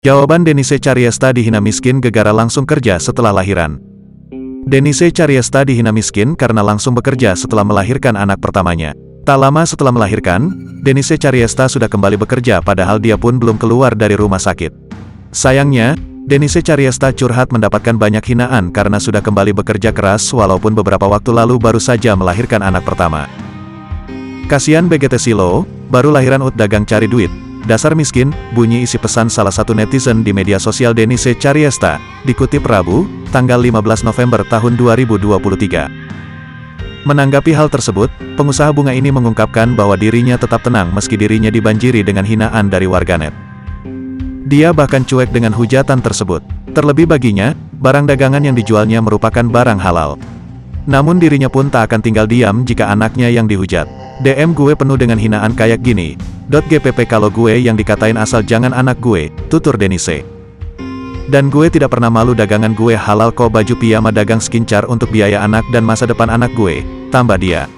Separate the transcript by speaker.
Speaker 1: Jawaban Denise Caryesta dihina miskin gegara langsung kerja setelah lahiran. Denise Caryesta dihina miskin karena langsung bekerja setelah melahirkan anak pertamanya. Tak lama setelah melahirkan, Denise Caryesta sudah kembali bekerja padahal dia pun belum keluar dari rumah sakit. Sayangnya, Denise Caryesta curhat mendapatkan banyak hinaan karena sudah kembali bekerja keras walaupun beberapa waktu lalu baru saja melahirkan anak pertama. Kasian BGT Silo, baru lahiran dagang cari duit. Dasar miskin, bunyi isi pesan salah satu netizen di media sosial Denise Caryesta, dikutip Rabu, tanggal 15 November tahun 2023. Menanggapi hal tersebut, pengusaha bunga ini mengungkapkan bahwa dirinya tetap tenang meski dirinya dibanjiri dengan hinaan dari warganet. Dia bahkan cuek dengan hujatan tersebut. Terlebih baginya, barang dagangan yang dijualnya merupakan barang halal. Namun dirinya pun tak akan tinggal diam jika anaknya yang dihujat. DM gue penuh dengan hinaan kayak gini. .gpp kalau gue yang dikatain asal jangan anak gue, tutur Denise. Dan gue tidak pernah malu dagangan gue halal kok, baju piyama dagang skincare untuk biaya anak dan masa depan anak gue, tambah dia.